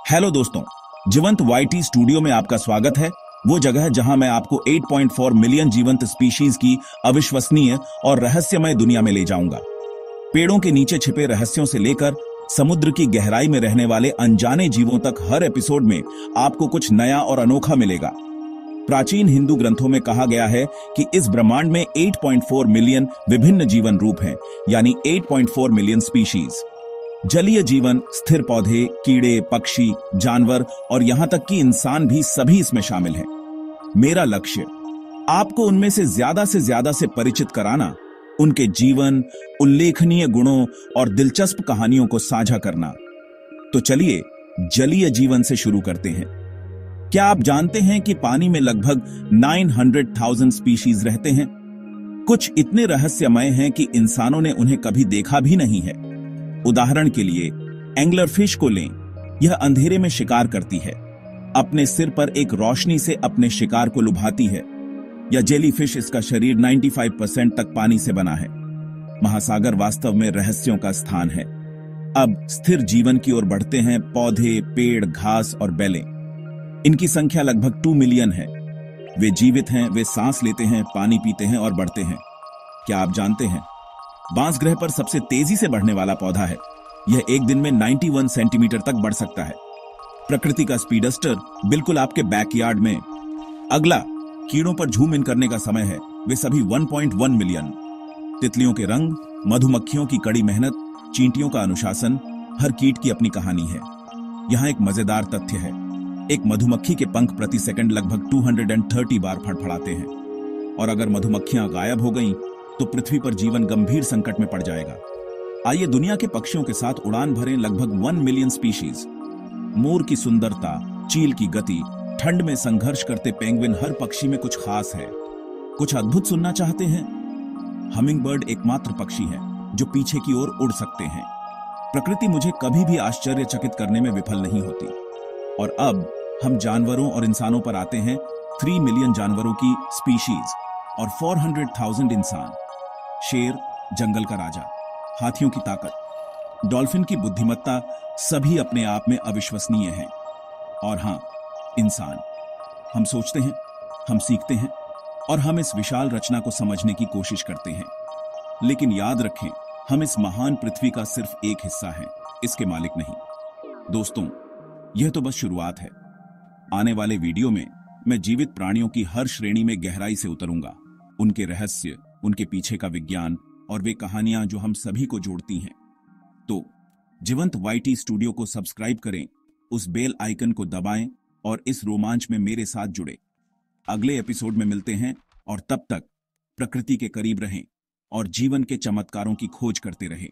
Hello दोस्तों, जीवंत YT studio में आपका स्वागत है। वो जगह जहां मैं आपको 8.4 मिलियन जीवंत स्पीशीज की अविश्वसनीय और रहस्यमय दुनिया में ले जाऊंगा। पेड़ों के नीचे छिपे रहस्यों से लेकर समुद्र की गहराई में रहने वाले अनजाने जीवों तक हर एपिसोड में आपको कुछ नया और अनोखा मिलेगा। प्राचीन हिंदू ग्रंथों में कहा गया है कि इस ब्रह्मांड में 8.4 मिलियन विभिन्न जीवन रूप हैं, यानी 8.4 मिलियन स्पीशीज। जलीय जीवन, स्थिर पौधे, कीड़े, पक्षी, जानवर और यहां तक कि इंसान भी सभी इसमें शामिल हैं। मेरा लक्ष्य आपको उनमें से ज्यादा से परिचित कराना, उनके जीवन, उल्लेखनीय गुणों और दिलचस्प कहानियों को साझा करना। तो चलिए जलीय जीवन से शुरू करते हैं। क्या आप जानते हैं कि पानी में लगभग 900,000 स्पीशीज रहते हैं? कुछ इतने रहस्यमय हैं कि इंसानों ने उन्हें कभी देखा भी नहीं है। उदाहरण के लिए एंगलरफिश को लें। यह अंधेरे में शिकार करती है, अपने सिर पर एक रोशनी से अपने शिकार को लुभाती है। या जेलीफिश, इसका शरीर 95% तक पानी से बना है। महासागर वास्तव में रहस्यों का स्थान है। अब स्थिर जीवन की ओर बढ़ते हैं। पौधे, पेड़, घास और बेलें। इनकी संख्या लगभग 2 मिलियन है। वे जीवित हैं, वे सांस लेते हैं, पानी पीते हैं और बढ़ते हैं। क्या आप जानते हैं, बांस ग्रह पर सबसे तेजी से बढ़ने वाला पौधा है। यह एक दिन में 91 सेंटीमीटर तक बढ़ सकता है। प्रकृति का स्पीडस्टर बिल्कुल आपके बैकयार्ड में। अगला कीड़ों पर झूम इन करने का समय है। वे सभी 1.1 मिलियन। तितलियों के रंग, मधुमक्खियों की कड़ी मेहनत, चींटियों का अनुशासन, हर कीट की अपनी कहानी है। यहां एक मजेदार तथ्य है। एक मधुमक्खी के पंख प्रति सेकंड लगभग 230 बार फड़फड़ाते हैं। और अगर मधुमक्खियां गायब हो गईं, तो पृथ्वी पर जीवन गंभीर संकट में पड़ जाएगा। आइए दुनिया के पक्षियों के साथ उड़ान भरें। लगभग 1 मिलियन स्पीशीज। मोर की सुंदरता, चील की गति, ठंड में संघर्ष करते पेंगुइन, हर पक्षी में कुछ खास है। कुछ अद्भुत सुनना चाहते हैं? हमिंगबर्ड एकमात्र पक्षी है जो पीछे की ओर उड़ सकते हैं। प्रकृति मुझे कभी भी आश्चर्यचकित करने में विफल नहीं होती। और अब हम जानवरों और इंसानों पर आते हैं। 3 मिलियन जानवरों की स्पीशीज और 400,000 इंसान। शेर, जंगल का राजा, हाथियों की ताकत, डॉल्फिन की बुद्धिमत्ता, सभी अपने आप में अविश्वसनीय हैं। और हां, इंसान। हम सोचते हैं, हम सीखते हैं और हम इस विशाल रचना को समझने की कोशिश करते हैं। लेकिन याद रखें, हम इस महान पृथ्वी का सिर्फ एक हिस्सा हैं, इसके मालिक नहीं। दोस्तों, यह तो बस शुरुआत है। आने वाले वीडियो में मैं जीवित प्राणियों की हर श्रेणी में गहराई से उतरूंगा। उनके रहस्य, उनके पीछे का विज्ञान और वे कहानियां जो हम सभी को जोड़ती हैं। तो जीवंत वाईटी स्टूडियो को सब्सक्राइब करें, उस बेल आइकन को दबाएं और इस रोमांच में मेरे साथ जुड़े। अगले एपिसोड में मिलते हैं और तब तक प्रकृति के करीब रहें और जीवन के चमत्कारों की खोज करते रहें।